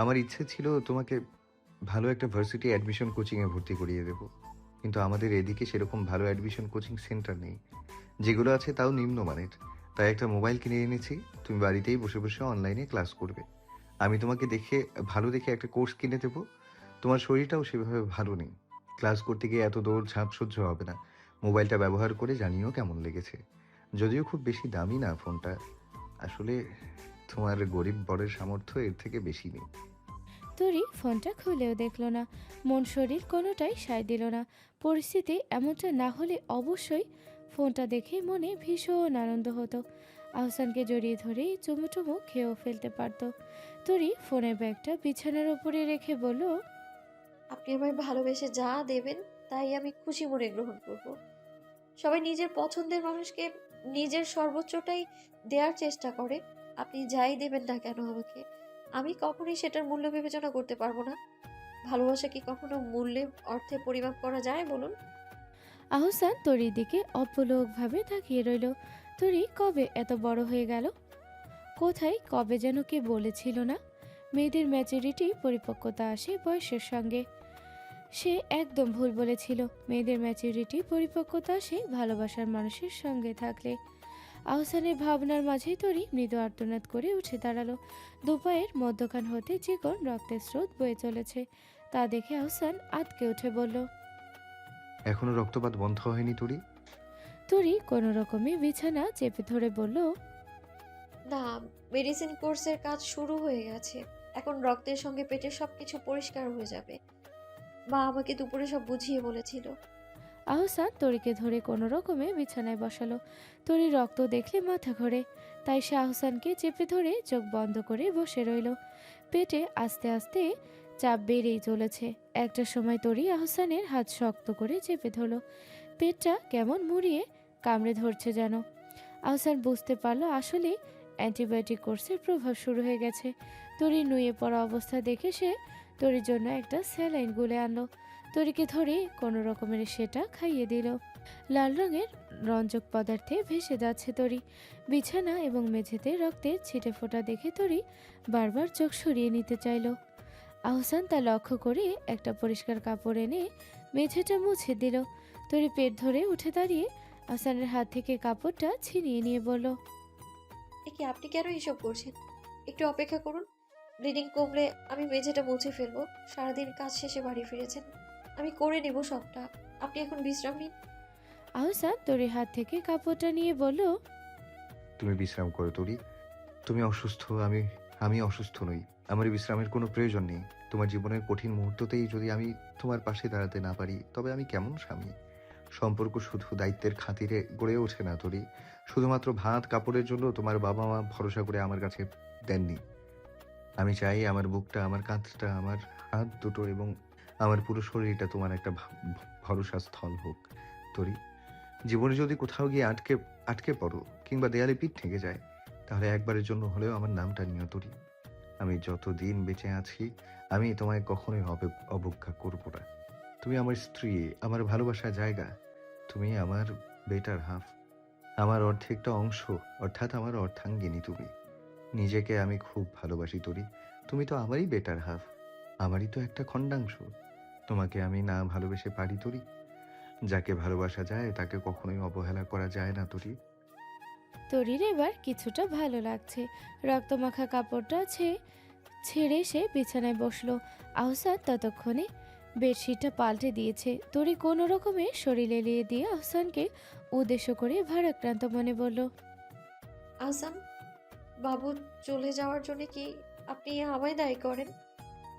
আমার ইচ্ছে ছিল তোমাকে ভালো একটা ভার্সিটি অ্যাডমিশন কোচিংয়ে ভর্তি করিয়ে দেব। কিন্তু আমাদের এদিকে সেরকম ভালো অ্যাডমিশন কোচিং সেন্টার নেই। যেগুলো আছে তাও নিম্নমানের। তাই একটা মোবাইল কিনে এনেছি। তুমি বাড়িতেই বসে, বসে অনলাইনে ক্লাস করবে। আমি তোমাকে ভালো দেখে একটা কোর্স কিনে দেব। তোমার শরীরটাও সেভাবে ভালো নেই। ক্লাস করতে গিয়ে এত দৌড়ঝাঁপ সহ্য হবে না। মোবাইলটা ব্যবহার করে জানিও কেমন লেগেছে। যদিও খুব বেশি দামি না ফোনটা। আসলে তোমার গরিব বরের সামর্থ্য এর থেকে বেশি নেই। তরি ফোনটা খুলেও দেখল না। মন শরীর কোনোটাই সায় দিল না। পরিস্থিতি এমনটা না হলে অবশ্যই ফোনটা দেখে মনে ভীষণ আনন্দ হতো। আহসানকে জড়িয়ে ধরে চুমু টুমু খেয়েও ফেলতে পারত। তরি ফোনের ব্যাগটা বিছানার উপরে রেখে বলল, আপনি আমায় ভালোবেসে যা দেবেন তাই আমি খুশি মনে গ্রহণ করব। সবাই নিজের পছন্দের মানুষকে নিজের সর্বোচ্চটাই দেওয়ার চেষ্টা করে। আপনি যাই দেবেন না কেন আমাকে, আমি কখনোই সেটার মূল্য বিবেচনা করতে পারবো না। ভালোবাসা কি কখনো মূল্যে অর্থে পরিমাপ করা যায় বলুন? আহসান তরির দিকে অপলকভাবে তাকিয়ে রইল। তরি কবে এত বড় হয়ে গেল? কোথায় কবে যেন কে বলেছিল না, মেয়েদের ম্যাচুরিটি পরিপক্কতা আসে বয়সের সঙ্গে। সে একদম ভুল বলেছিল। মেয়েদের ম্যাচুরিটি পরিপক্কতা আসে ভালোবাসার মানুষের সঙ্গে থাকলে। আহসানের ভাবনার মাঝেই তরি মৃদু আর্তনাদ করে উঠে দাঁড়ালো। দুপায়ের মধ্যখান হতে চিকন রক্তের স্রোত বয়ে চলেছে। তা দেখে আহসান আঁতকে উঠে বলল। এখনো রক্তপাত বন্ধ হয়নি তুরি? তরি কোনো রকমে বিছানা চেপে ধরে বলল, না, মেডিসিন কোর্সের কাজ শুরু হয়ে গেছে। এখন রক্তের সঙ্গে পেটের সবকিছু পরিষ্কার হয়ে যাবে। মা আমাকে দুপুরে সব বুঝিয়ে বলেছিল। আহসান তরিকে ধরে কোনো রকমে বিছানায় বসালো। তরি রক্ত দেখলে মাথা ঘোরে। তাই সে আহসানকে চেপে ধরে চোখ বন্ধ করে বসে রইল। পেটে আস্তে আস্তে চাপ বেড়েই চলেছে। একটা সময় তরি আহসানের হাত শক্ত করে চেপে ধরল। পেটটা কেমন মুড়িয়ে কামড়ে ধরছে যেন। আহসান বুঝতে পারল আসলে অ্যান্টিবায়োটিক কোর্সের প্রভাব শুরু হয়ে গেছে। তরি নুয়ে পড়া অবস্থা দেখে সে তরির জন্য একটা স্যালাইন গুলে আনলো। তরিকে ধরে কোনো রকমের সেটা খাইয়ে দিল। লাল রঙের রঞ্জক পদার্থে ভেসে যাচ্ছে তরি। বিছানা এবং মেঝেতে রক্তের ছিটে ফোঁটা দেখে তরি বারবার চোখ সরিয়ে নিতে চাইল। আহসান তা লক্ষ্য করে একটা পরিষ্কার কাপড় এনে মেঝেটা মুছে দিল। তরি পেট ধরে উঠে দাঁড়িয়ে আহসানের হাত থেকে কাপড়টা ছিনিয়ে নিয়ে বলল, এ কি, আপনি কেন এসব করছেন? একটু অপেক্ষা করুন। ব্লিডিং কমলে আমি মেঝেটা মুছে ফেলবো। সারাদিন কাজ শেষে বাড়ি ফিরেছেন, আমি করে নেব সবটা। আপনি এখন বিশ্রাম নিন। আহসান তরির হাত থেকে কাপড়টা নিয়ে বলল, তুমি বিশ্রাম করো তুরি। তুমি অসুস্থ, আমি আমি অসুস্থ নই। আমার এই বিশ্রামের কোনো প্রয়োজন নেই। তোমার জীবনের কঠিন মুহূর্ততেই যদি আমি তোমার পাশে দাঁড়াতে না পারি, তবে আমি কেমন স্বামী? সম্পর্ক শুধু দায়িত্বের খাতিরে গড়ে ওঠে না তরি। শুধুমাত্র ভাত কাপড়ের জন্য তোমার বাবা মা ভরসা করে আমার কাছে দেননি। আমি চাই আমার বুকটা, আমার কাঁধটা, আমার হাত দুটো এবং আমার পুরো শরীরটা তোমার একটা ভরসা স্থল হোক তরি। জীবনে যদি কোথাও গিয়ে আটকে আটকে পড়ো কিংবা দেয়ালে পিঠ ঠেকে যায়, তাহলে একবারের জন্য হলেও আমার নামটা নিও তরি। আমি যতদিন বেঁচে আছি, আমি তোমায় কখনোই অবজ্ঞা করব না। তুমি আমার স্ত্রী, আমার ভালোবাসার জায়গা। তুমি আমার বেটার হাফ, আমার অর্ধেকটা অংশ, অর্থাৎ আমার অর্ধাঙ্গিনী তুমি। নিজেকে আমি খুব ভালোবাসি তরি। তুমি তো আমারই বেটার হাফ, আমারই তো একটা খণ্ডাংশ। তোমাকে আমি না ভালোবেসে পারি তরি? যাকে ভালোবাসা যায় তাকে কখনোই অবহেলা করা যায় না তরি। তরির এবার কিছুটা ভালো লাগছে। রক্তমাখা কাপড়টা ছেড়ে সে বিছানায় বসলো। আহসান ততক্ষণে বেডশিটটা পাল্টে দিয়েছে। তরি কোনো রকমে শরীর এলিয়ে দিয়ে আহসানকে উদ্দেশ্য করে ভারাক্রান্ত মনে বলল, আসাম, বাবু চলে যাওয়ার জন্য কি আপনি আমায় দায়ী করেন?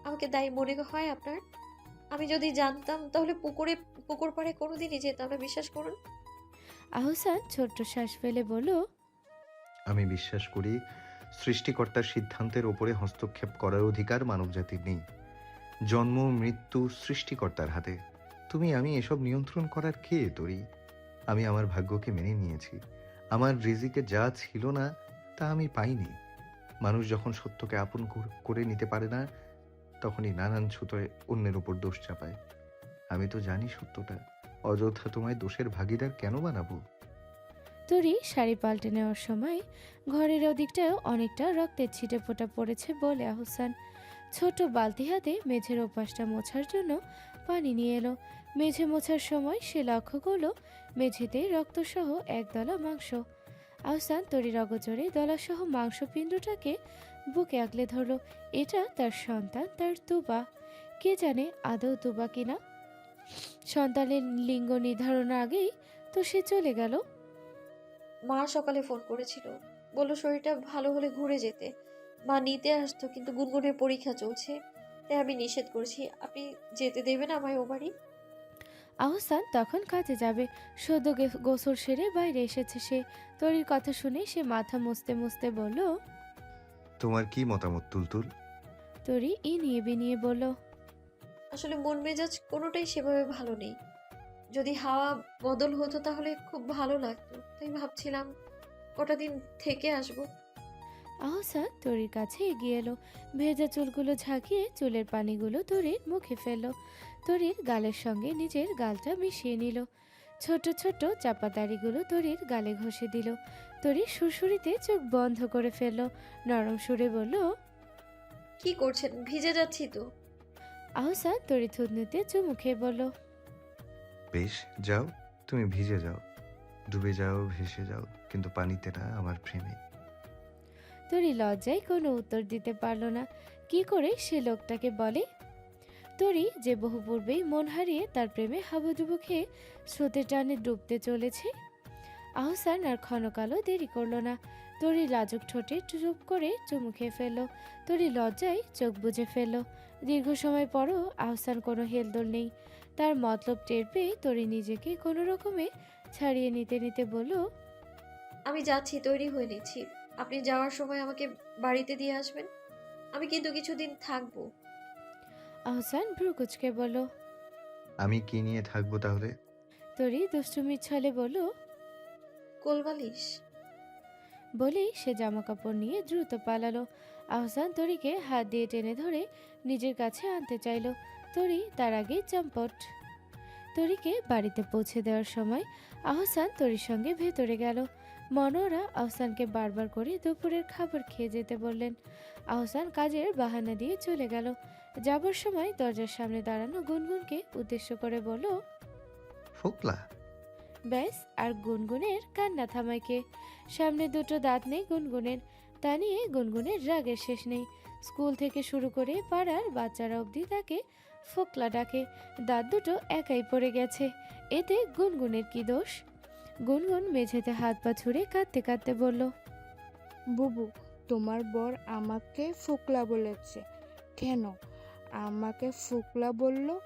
আমাকে দায়ী মনে হয় আপনার? আমি যদি জানতাম তাহলে পুকুর পাড়ে কোনোদিনই যেতাম না, বিশ্বাস করুন। আহসান ছোট্ট শ্বাস ফেলে বলল, আমি বিশ্বাস করি সৃষ্টিকর্তার সিদ্ধান্তের ওপরে হস্তক্ষেপ করার অধিকার মানবজাতির নেই। জন্ম মৃত্যু সৃষ্টিকর্তার হাতে। আমি এসব নিয়ন্ত্রণ করার কে তরি? আমি আমার ভাগ্যকে মেনে নিয়েছি। আমার রিজিকে যা ছিল না তা আমি পাইনি। মানুষ যখন সত্যকে আপন করে নিতে পারে না, তখনই নানান ছুতোয় অন্যের উপর দোষ চাপায়। আমি তো জানি সত্যটা। অযথা তোমায় দোষের ভাগিদার কেন বানাবো? তরি শাড়ি পাল্টে নেওয়ার সময় ঘরের ওদিকটাও অনেকটা রক্তের ছিটে ফোঁটা পড়েছে বলে আহসান। ছোট বালতি হাতে মেঝের ওপাশটা মোছার জন্য পানি নিয়ে এলো। মেঝে মোছার সময় সে লক্ষ্য করলো মেঝেতে রক্তসহ একদলা মাংস। আহসান তরির অগোচরে দলাসহ মাংসপিণ্ডটাকে বুকে আগলে ধরল। এটা তার সন্তান, তার তুবা। কে জানে আদৌ তুবা কিনা। সন্তানের লিঙ্গ নির্ধারণের আগেই তো সে চলে গেল। মা সকালে ফোন করেছিল, বললো শরীরটা ভালো হলে ঘুরে যেতে। মা নিতে আসতো, কিন্তু গুনগুনের পরীক্ষা চলছে, তাই আমি নিষেধ করেছি। আপনি যেতে দেবেন আমায় ও বাড়ি? আহসান তখন কাজে যাবে। সদ্য গোসল সেরে বাইরে এসেছে সে। তরির কথা শুনে সে মাথা মুছতে মুছতে বলল। তোমার কি মতামত তুলতুল? তরি নিয়ে বিনিয়ে বলল। আসলে মন মেজাজ কোনোটাই সেভাবে ভালো নেই। যদি হাওয়া বদল হতো তাহলে খুব ভালো লাগতো, তাই ভাবছিলাম কটা দিন থেকে আসবো। আহসান তরির কাছে এগিয়ে এলো। ভেজা চুলগুলো ঝাঁকিয়ে চুলের পানিগুলো তরির মুখে ফেলল। তরির গালের সঙ্গে নিজের গালটা মিশিয়ে নিল। ছোট ছোট চাপা দাড়িগুলো তরির গালে ঘষে দিল। তরি সুরসুরিতে চোখ বন্ধ করে ফেলল। নরম সুরে বলল। কি করছেন? ভিজে যাচ্ছি তো। আহসান তরি থুতনিতে চুমু খেয়ে বলল। বেশ, যাও, তুমি ভিজে যাও, ডুবে যাও, ভেসে যাও, কিন্তু পানিতে না, আমার প্রেমে। তরি লজ্জায় কোনো উত্তর দিতে পারল না। কি করে সে লোকটাকে বলে? তরি যে বহু পূর্বেই মন হারিয়ে তার প্রেমে হাবুডুবু খেয়ে স্রোতের টানে ডুবতে চলেছে। আহসান আর ক্ষণকালও দেরি করল না। তরি লাজুক ঠোঁটে চুপ করে চুমু খেয়ে ফেলল। তরি লজ্জায় চোখ বুজে ফেলল। দীর্ঘ সময় পরও আহসান কোনো হেলদোল নেই। তার মতলব টের পেয়ে তরি নিজেকে কোনো রকমে ছাড়িয়ে নিতে নিতে বলল। আমি যাচ্ছি, তৈরি হয়ে নিচ্ছি। আপনি যাওয়ার সময় আমাকে বাড়িতে দিয়ে আসবেন। আমি কিন্তু কিছুদিন থাকবো। আহসান ভ্রু কুঁচকে বলল। আমি কি নিয়ে থাকবো তাহলে? তরি দুষ্টুমির ছলে বলল। কোলবালিশ। বলেই সে জামা কাপড় নিয়ে দ্রুত পালালো। আহসান তরিকে হাত দিয়ে টেনে ধরে নিজের কাছে আনতে চাইল। তরি তার আগেই চম্পট। তরিকে বাড়িতে পৌঁছে দেওয়ার সময় আহসান তরির সঙ্গে ভেতরে গেল। মনোয়ারা আহসানকে বারবার করে দুপুরের খাবার খেয়ে যেতে বললেন। আহসান কাজের বাহানা দিয়ে চলে গেল। যাবার সময় দরজার সামনে দাঁড়ানো গুনগুনকে উদ্দেশ্য করে বলল। ফোকলা। ব্যাস, আর গুনগুনের কান্না থামাইকে। সামনে দুটো দাঁত নেই গুনগুনের। তা নিয়ে গুনগুনের রাগের শেষ নেই। স্কুল থেকে শুরু করে পাড়ার বাচ্চারা অবধি তাকে ফোকলা ডাকে। দাঁত দুটো একাই পড়ে গেছে, এতে গুনগুনের কি দোষ? গুনগুন মেঝেতে হাত পা ছুঁড়ে কাঁদতে কাঁদতে বলল। বুবু, তোমার বর আমাকে ফোকলা বলেছে। কেন আমাকে ফোকলা বলল?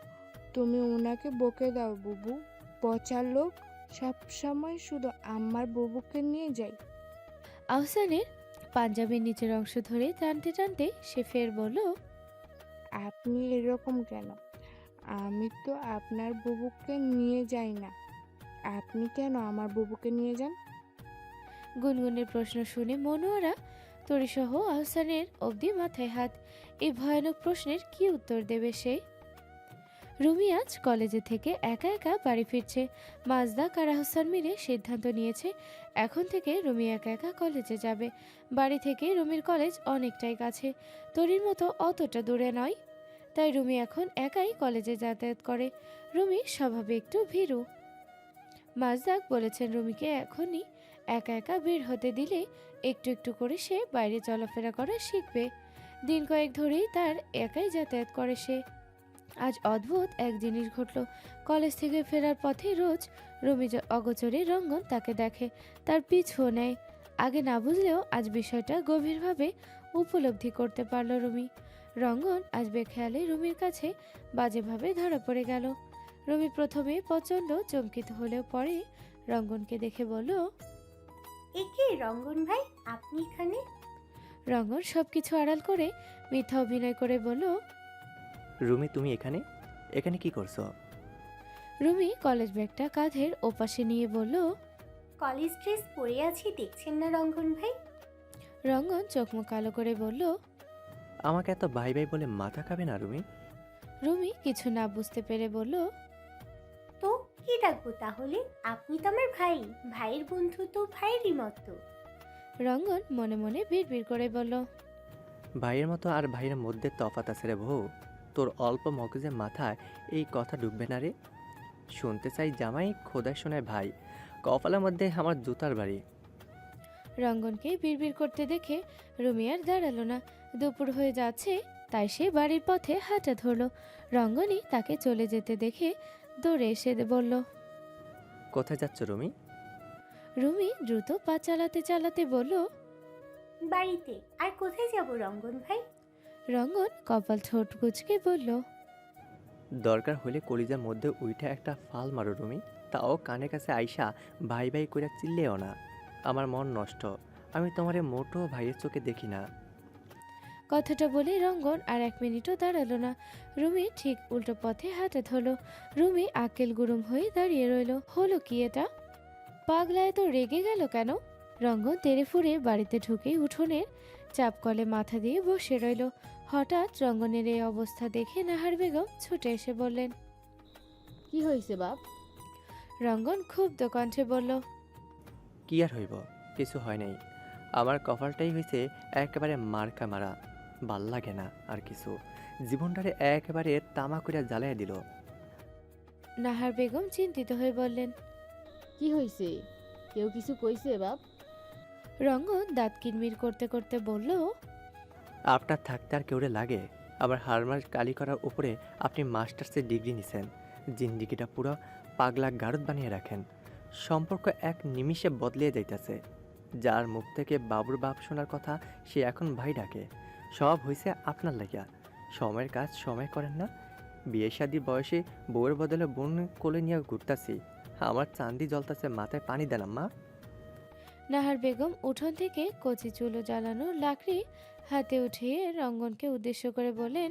তুমি ওনাকে বকে দাও বুবু। পচা লোক, সবসময় শুধু আমার বুবুকে নিয়ে যায়। আহসানের পাঞ্জাবির নিচের অংশ ধরে টানতে টানতে সে ফের বলল। আপনি এরকম কেন? আমি তো আপনার বুবুকে নিয়ে যাই না। আপনি কেন আমার বুবুকে নিয়ে যান? গুনগুনের প্রশ্ন শুনে মনোয়ারা তরিসহ আহসানের অবধি মাথায় হাত। এই ভয়ানক প্রশ্নের কি উত্তর দেবে সে? রুমি আজ কলেজে থেকে একা একা বাড়ি ফিরছে। মাজদা আর আহসান মিলে সিদ্ধান্ত নিয়েছে এখন থেকে রুমি একা একা কলেজে যাবে। বাড়ি থেকে রুমির কলেজ অনেকটাই কাছে, তরির মতো অতটা দূরে নয়। তাই রুমি এখন একাই কলেজে যাতায়াত করে। রুমি স্বভাবে একটু ভীরু। মাজদাক বলেছেন রুমিকে এখনই একা একা বের হতে দিলে একটু একটু করে সে বাইরে চলাফেরা করা শিখবে। দিন কয়েক ধরেই তার একাই যাতায়াত করে সে। আজ অদ্ভুত এক জিনিস ঘটল। কলেজ থেকে ফেরার পথে রোজ রুমি অগোচরে রঙ্গন তাকে দেখে, তার পিছুও নেয়। আগে না বুঝলেও আজ বিষয়টা গভীরভাবে উপলব্ধি করতে পারল রুমি। রঙ্গন আজ বেখেয়ালে রুমির কাছে বাজেভাবে ধরা পড়ে গেল। রুমি প্রথমে প্রচণ্ড চমকিত হলেও পরে রঙ্গনকে দেখে বলল। একে রঙ্গন ভাই, আপনি এখানে? রঙ্গন সবকিছু আড়াল করে মিথ্যা অভিনয় করে বলল। রুমি, তুমি এখানে এখানে কি করছো? রুমি কলেজ ব্যাগটা কাঁধের ওপাশে নিয়ে বলল। কলেজ ড্রেস পরে আছি, দেখছেন না রঙ্গন ভাই? রঙ্গন চোখ মুখ কালো করে বলল। আমাকে এত ভাই ভাই বলে মাথা খাবে না রুমি। রুমি কিছু না বুঝতে পেরে বলল। তো কি ডাকবো তাহলে? আপনি তো আমার ভাই, ভাইয়ের বন্ধু তো ভাইয়েরই মতো। রঙ্গন মনে মনে বিড়বিড় করে বলল। ভাইয়ের মতো আর ভাইয়ের মধ্যে তফাৎ আছে রে বউ। তোর অল্প মগজে মাথায় এই কথা ঢুকবে না রে? শুনতে চাই জামাই, খোদায় শোনায় ভাই, কপালের মধ্যে আমার জুতার বাড়ি। রঙ্গনকে বিড়বিড় করতে দেখে রুমি আর দাঁড়ালো না। দুপুর হয়ে যাচ্ছে, তাই সে বাড়ির পথে হাঁটা ধরলো। রঙ্গনই তাকে চলে যেতে দেখে দৌড়ে এসে বলল। কোথায় যাচ্ছ রুমি? রুমি দ্রুত পা চালাতে চালাতে বলল। বাড়িতে। আর কোথায় যাব রঙ্গন ভাই? রঙ্গন কপাল ঠোঁট কুঁচকে বলল। দরকার হলে কলিজার মধ্যে উইঠা একটা ফাল মারো রুমি, তাও কানে কাছে আইসা ভাই ভাই কইরা চিল্লেও না। আমার মন নষ্ট, আমি তোমারে মোটো ভাইয়ের চোখে দেখি না। কথাটা বলে রঙ্গন আর 1 মিনিটও দাঁড়ালো না। রুমি ঠিক উল্টো পথে হাঁটা ধরলো। রুমি আকেল গুরুম হয়ে দাঁড়িয়ে রইল। হলো কি এটা? পাগলা এত রেগে গেল কেন? রঙ্গন তেড়ে ফুঁড়ে বাড়িতে ঢুকেই উঠোনের চাপকলে মাথা দিয়ে বসে রইল। হঠাৎ রঙ্গনের এই অবস্থা দেখে নাহার বেগম ছুটে এসে বললেন। কি হয়েছে বাপ? রঙ্গন ক্ষুব্ধ কণ্ঠে বলল। কি আর হইব, কিছু হয় নাই। আমার কপালটাই হয়েছে একেবারে মার্কা মারা। ভাল লাগে না আর কিছু, জীবনটারে একেবারে তামা কইরা জ্বালাইয়া দিল। নাহার বেগম চিন্তিত হয়ে বললেন। কি হয়েছে? কেউ কিছু কইছে বাপ? রঙ্গন দাঁত কিরমির করতে করতে বলল। আপনার থাকতে আর কেউরে লাগে? আবার হারমার কালি করার উপরে আপনি মাস্টার্সের ডিগ্রি নিছেন। জিন্দিগিটা পুরো পাগলা গারদ বানিয়ে রাখেন। সম্পর্ক এক নিমিষে বদলিয়ে যাইতেছে। যার মুখ থেকে বাবুর বাপ শোনার কথা, সে এখন ভাই ডাকে। সব হয়েছে আপনার লাগিয়া। সময়ের কাজ সময় করেন না। বিয়ে শাদির বয়সে বউয়ের বদলে বোন কোলে নিয়ে ঘুরতাছি। আমার চান্দি জ্বলতাছে, মাথায় পানি দেন মা। নাহার বেগম উঠোন থেকে কচি চুলো জ্বালানো লাকড়ি হাতে উঠিয়ে রঙ্গনকে উদ্দেশ্য করে বলেন।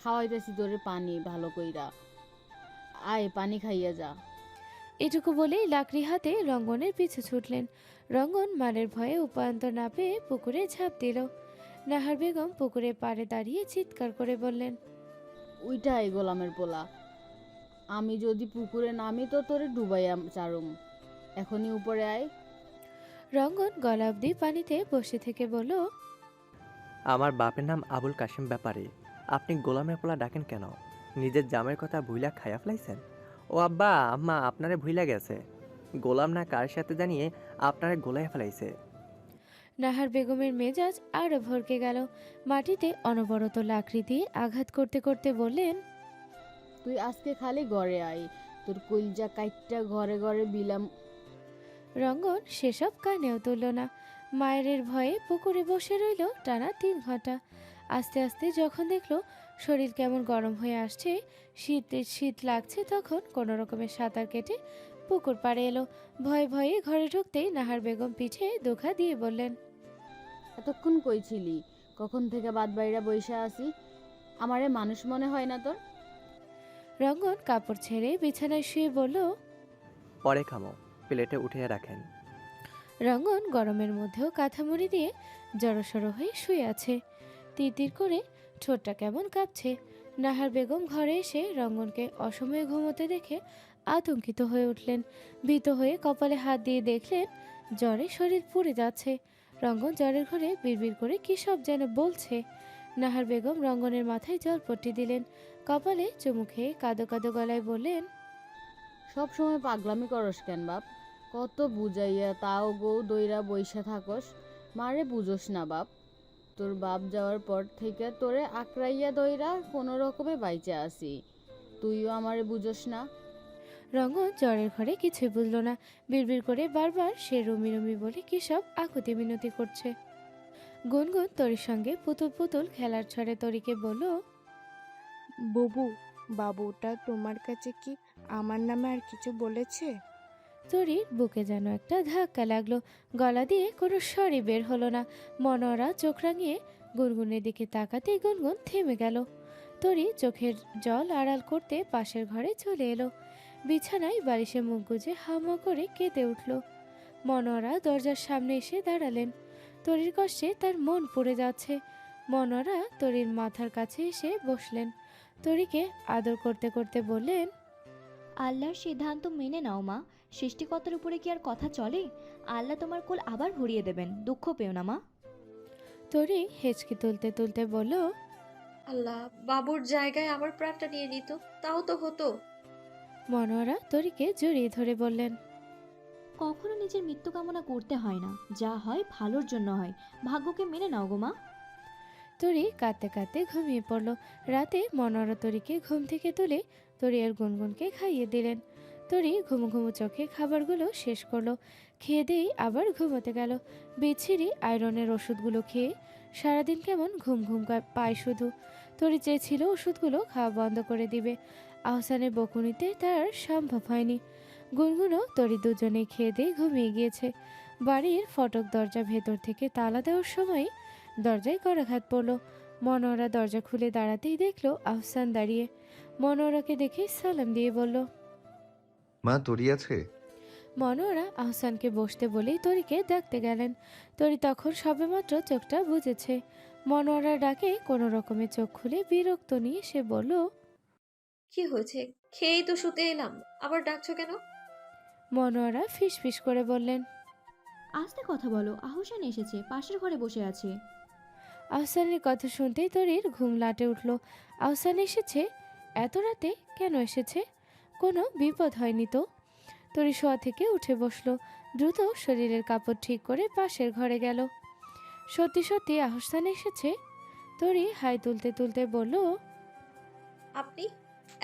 খাওয়াইতেছি তোরে পানি ভালো কইরা, আয় পানি খাইয়া যা। এটুকু বলেই লাকড়ি হাতে রঙ্গনের পিছু ছুটলেন। রঙ্গন মারের ভয়ে উপায়ন্তর না পেয়ে পুকুরে ঝাঁপ দিল। নাহার বেগম পুকুরের পাড়ে দাঁড়িয়ে চিৎকার করে বললেন। উইটাই গোলামের পোলা, আমি যদি পুকুরে নামি তো তোরে ডুবাইয়া চারুম। এখনই উপরে আয়। রঙ্গন গলা অব্দি পানিতে বসে থেকে বলল। আমার বাপের নাম আবুল কাশিম ব্যাপারী। আপনি গোলামের পোলা ডাকেন কেন? নিজের জামের কথা ভুইলা খাইয়া ফেলাইছেন? ও আব্বা আম্মা আপনারে ভুইলা গেছে। গোলাম না কার সাথে জানিয়ে আপনারে গোলায় ফেলাইছে। নাহার বেগমের মেজাজ আরো ভরকে গেল। মাটিতে অনবরত লাকড়ি দিয়ে আঘাত করতে করতে বললেন। তুই আজকে খালি ঘরে আয়, তোর কইলজা কাইটটা ঘরে ঘরে বিলাম। রঙ্গন সেসব কানেও তুলল না। মায়ের ভয়ে পুকুরে বসে রইল টানা 3 ঘন্টা। আস্তে আস্তে যখন দেখলো শরীর কেমন গরম হয়ে আসছে, শীত লাগছে, তখন কোনো রকমের সাঁতার কেটে পুকুর পাড়ে এলো। ভয়ে ভয়ে ঘরে ঢুকতেই নাহার বেগম পিঠে দুখা দিয়ে বললেন। এতক্ষণ কইছিলি? কখন থেকে বাদ বাইরা বইসা আছি? আমারে মানুষ মনে হয় না তোর? রঙ্গন কাপড় ছেড়ে বিছানায় শুয়ে বলল। পরে খামো, প্লেটে উঠিয়ে রাখেন। রঙ্গন গরমের মধ্যেও কাঁথা মুড়ি দিয়ে জড়সড় হয়ে শুয়ে আছে। তিরতির করে ঠোঁটটা কেমন কাঁপছে। নাহার বেগম ঘরে এসে রঙ্গনকে অসময়ে ঘুমোতে দেখে আতঙ্কিত হয়ে উঠলেন। ভীত হয়ে কপালে হাত দিয়ে দেখলেন জ্বরে শরীর পুড়ে যাচ্ছে। রঙ্গন জ্বরের ঘরে বিড়বিড় করে কী সব যেন বলছে। নাহার বেগম রঙ্গনের মাথায় জলপট্টি দিলেন। কপালে চুমু খেয়ে কাঁদো কাঁদো গলায় বললেন। সব সময় পাগলামি করস কেন বাপ? কত বুঝাইয়া তাও গো দইরা বইসা থাকস। মারে বুঝোস না বাপ? তোর বাপ যাওয়ার পর থেকে তোরে আকড়াইয়া দইরা কোনো রকমে বাইচা আসি, তুইও আমারে বুঝোস না। রঙ্গন জ্বরের ঘরে কিছুই বুঝল না। বিড়বিড় করে বারবার সে রুমি রুমি বলে কী সব আকুতি মিনতি করছে। গুনগুন তরির সঙ্গে পুতুল পুতুল খেলার ছড়ে তরিকে বলল। বুবু, বাবুটা তোমার কাছে কি আমার নামে আর কিছু বলেছে? তরির বুকে যেন একটা ধাক্কা লাগলো। গলা দিয়ে কোনো স্বরই বের হলো না। মনোয়ারা চোখ রাঙিয়ে গুনগুনের দিকে তাকাতেই গুনগুন থেমে গেল। তরি চোখের জল আড়াল করতে পাশের ঘরে চলে এলো। বিছানায় বালিশে মুখ গুজে হামা করে কেঁদে উঠল। মনোয়ারা দরজার সামনে এসে দাঁড়ালেন। তরির কষ্টে তার মন পড়ে যাচ্ছে। মনোয়ারা তরির মাথার কাছে এসে বসলেন। তরিকে আদর করতে করতে বললেন। আল্লাহর সিদ্ধান্ত মেনে নাও মা, সৃষ্টিকর্তার উপরে কি আর কথা চলে? আল্লাহ তোমার কোল আবার ভরিয়ে দেবেন, দুঃখ পেও না মা। তরি হেঁচকি তুলতে তুলতে বলল, আল্লাহ, বাবুর জায়গায় আমার প্রাণটা নিয়ে নিত, তাও তো হতো। মনোয়ারা তরিকে জড়িয়ে ধরে বললেন, কখনো নিজের মৃত্যু কামনা করতে হয় না, যা হয় ভালোর জন্য হয়। ভাগ্যকে মেনে নাও গো মা। তরি কাঁদতে কাঁদতে ঘুমিয়ে পড়ল। রাতে মনোয়ারা তরিকে ঘুম থেকে তুলে তরি আর গুনগুনকে খাইয়ে দিলেন। তরি ঘুমু ঘুমু চোখে খাবারগুলো শেষ করলো। খেয়ে দিয়েই আবার ঘুমোতে গেল। বিচ্ছিরি আয়রনের ওষুধগুলো খেয়ে সারাদিন কেমন ঘুম ঘুম পায় শুধু। তরি চেয়েছিল ওষুধগুলো খাওয়া বন্ধ করে দিবে, আহসানের বকুনিতে তার সম্ভব হয়নি। গুনগুনও তরি দুজনেই খেয়ে দিয়ে ঘুমিয়ে গিয়েছে। বাড়ির ফটক দরজা ভেতর থেকে তালা দেওয়ার সময় দরজায় করাঘাত পড়ল। মনোয়ারা দরজা খুলে দাঁড়াতেই দেখলো আহসান দাঁড়িয়ে। মনোয়ারাকে দেখে সালাম দিয়ে বলল, মা তরি আছে? মনোয়ারা আহসানকে বসতে বলেই তরিকে ডাকতে গেলেন। তরি তখন সবেমাত্র চোখটা বুজেছে। মনোয়ারা ডাকে কোনো রকমে চোখ খুলে বিরক্ত নিয়ে সে বলল, কি হয়েছে? খেয়েই তো শুতে এলাম, আবার ডাকছো কেন? মনোয়ারা ফিসফিস করে বললেন, আস্তে কথা বলো, আহসান এসেছে, পাশের ঘরে বসে আছে। আহসানের কথা শুনতেই তরির ঘুম লাটে উঠল। আহসান এসেছে? এত রাতে কেন এসেছে? কোনো বিপদ হয়নি তো? তরি শোয়া থেকে উঠে বসলো। দ্রুত শরীরের কাপড় ঠিক করে পাশের ঘরে গেল। সত্যি সত্যি আহসান এসেছে। তরি হাই তুলতে তুলতে বলল, আপনি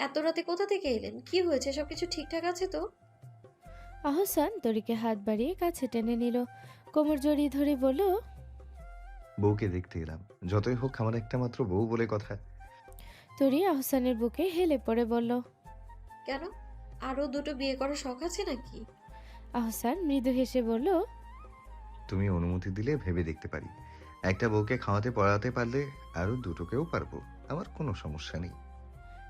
এত রাতে কোথা থেকে এলেন? কি হয়েছে? সবকিছু ঠিকঠাক আছে তো? আহসান তরিকে হাত বাড়িয়ে কাছে টেনে নিল, কোমর জড়িয়ে ধরে বলল, বউকে দেখতে এলাম। যতই হোক আমার একটা মাত্র বউ বলে কথা। তরি আহসানের বুকে হেলে পড়ে বলল, কেন, আরো দুটো বিয়ে করার শখ আছে নাকি? আহসান মৃদু হেসে বলল, তুমি অনুমতি দিলে ভেবে দেখতে পারি। একটা বউকে খাওয়াতে পড়াতে পারলে আরো দুটোকেও পারবো, আমার কোনো সমস্যা নেই।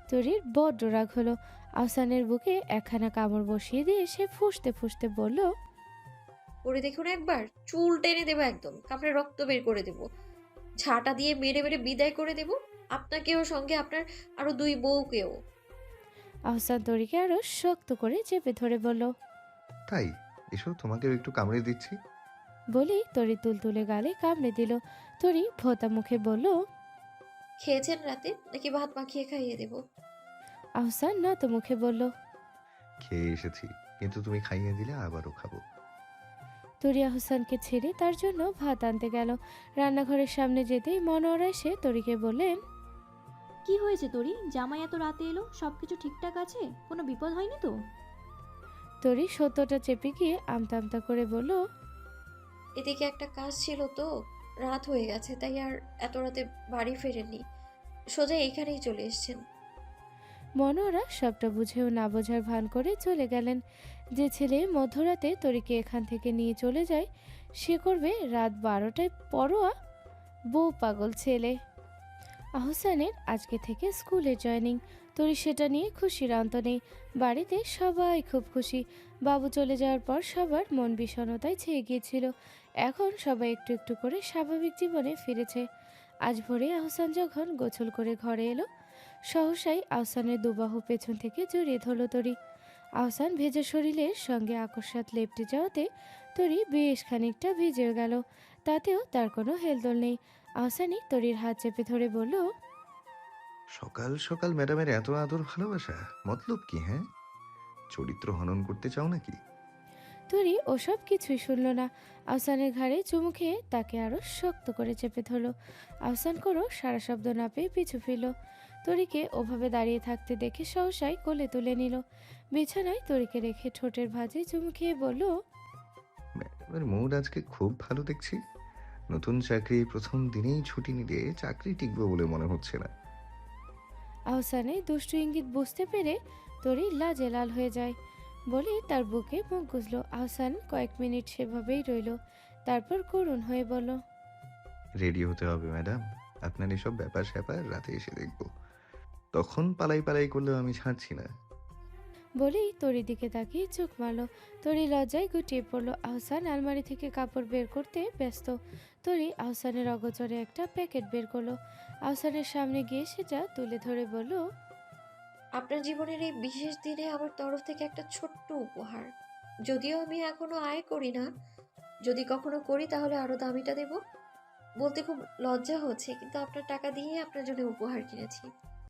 তরির বড্ড রাগ হলো। আহসানের বুকে একখানা কামড় বসিয়ে দিয়ে সে ফুঁসতে ফুঁসতে বলল, করে দেখুন একবার, চুল টেনে দেবো, একদম কামড়ে রক্ত বের করে দেবো, ঝাঁটা দিয়ে মেরে মেরে বিদায় করে দেবো, আপনাকেও সঙ্গে আপনার আরো দুই বউকেও। আহসান তরিকে আরো শক্ত করে চেপে ধরে বলল, তাই এসো, তোমাকেও একটু কামড়ে দিচ্ছি। বলেই তরি তুলতুলে গালে কামড়ে দিল। তরি ভোতা মুখে বলল, খেয়েছেন রাতে নাকি ভাত মাখিয়ে খাইয়ে দেবো? আহসান নত মুখে বলল, খেয়ে এসেছি, কিন্তু তুমি খাইয়ে দিলে আবারও খাবো। তরি আহসানকে ছেড়ে তার জন্য ভাত আনতে গেল। রান্নাঘরের সামনে যেতেই মনোয়ারা এসে তরিকে বললেন, কি হয়েছে তোরি? জামাই এত রাতে এলো, সবকিছু ঠিকঠাক আছে? কোনো বিপদ হয়নি তো? তরি সত্যটা চেপে গিয়ে আমতা আমতা করে বলল, এদিকে একটা কাজ ছিল তো, রাত হয়ে গেছে, তাই আর এত রাতে বাড়ি ফেরেননি, সোজা এখানেই চলে এসেছেন। মনোয়ারা সবটা বুঝেও না বোঝার ভান করে চলে গেলেন। যে ছেলে মধ্যরাতে তরিকে এখান থেকে নিয়ে চলে যায়, সে করবে রাত 12টায় পরোয়া? বউ পাগল ছেলে। আহসানের আজকে থেকে স্কুলে জয়েনিং। তরি সেটা নিয়ে খুশির অন্ত নেই। বাড়িতে সবাই খুব খুশি। বাবু চলে যাওয়ার পর সবার মন বিষণ্ণতায় ছেয়ে গিয়েছিল। এখন সবাই একটু একটু করে স্বাভাবিক জীবনে ফিরেছে। আজ ভোরে আহসান যখন গোসল করে ঘরে এলো, সহসাই আহসানের দুবাহু পেছন থেকে জড়িয়ে ধরল তরি। আহসান ভেজা শরীরের সঙ্গে আকস্মাত লেপটে যাওয়াতে তরি বেশ খানিকটা ভিজেও গেল। তাতেও তার কোনো হেলদোল নেই। আহসানই তরির হাত চেপে ধরে বলল, সকাল সকাল ম্যাডামের এত আদর ভালোবাসা, মতলব কি? হ্যাঁ, চরিত্র হনন করতে চাও নাকি? তরি ওসব কিছুই শুনল না। আহসানের ঘাড়ে চুমু খেয়ে তাকে আরো শক্ত করে চেপে ধরল। আহসান কোনো সারা শব্দ না পেয়ে পিছু ফিরল। তরিকে ওভাবে দাঁড়িয়ে থাকতে দেখে সহসাই কোলে তুলে নিল। বিছানায় তরিকে রেখে ঠোঁটের ভাঁজে চুমু খেয়ে বলল, ম্যাডামের মুড আজকে খুব ভালো দেখছি। নতুন চাকরি প্রথম দিনেই ছুটি নিলে চাকরি টিকবে বলে মনে হচ্ছে না। আহসানে দুষ্টু ইঙ্গিত বুঝতে পেরে তরি লাজে লাল হয়ে যায়। বলে তার বুকে মুখ গুজল। আহসান কয়েক মিনিট সেভাবেই রইল, তারপর করুণ হয়ে বলল, রেডি হতে হবে ম্যাডাম, আপনার এসব ব্যাপার স্যাপার রাতে এসে দেখব। তখন পালাই পালাই করলেও আমি ছাড়ছি না। বলেই তরির দিকে তাকিয়ে চোখ মারল। তরি লজ্জায় গুটিয়ে পড়ল। আহসান আলমারি থেকে কাপড় বের করতে ব্যস্ত। তরি আহসানের অগোচরে একটা প্যাকেট বের করলো। আহসানের সামনে গিয়ে সেটা তুলে ধরে বলল, আপনার জীবনের এই বিশেষ দিনে আমার তরফ থেকে একটা ছোট্ট উপহার। যদিও আমি এখনো আয় করি না, যদি কখনো করি তাহলে আরো দামিটা দেব। বলতে খুব লজ্জা হচ্ছে, কিন্তু আপনার টাকা দিয়ে আপনার জন্য উপহার কিনেছি।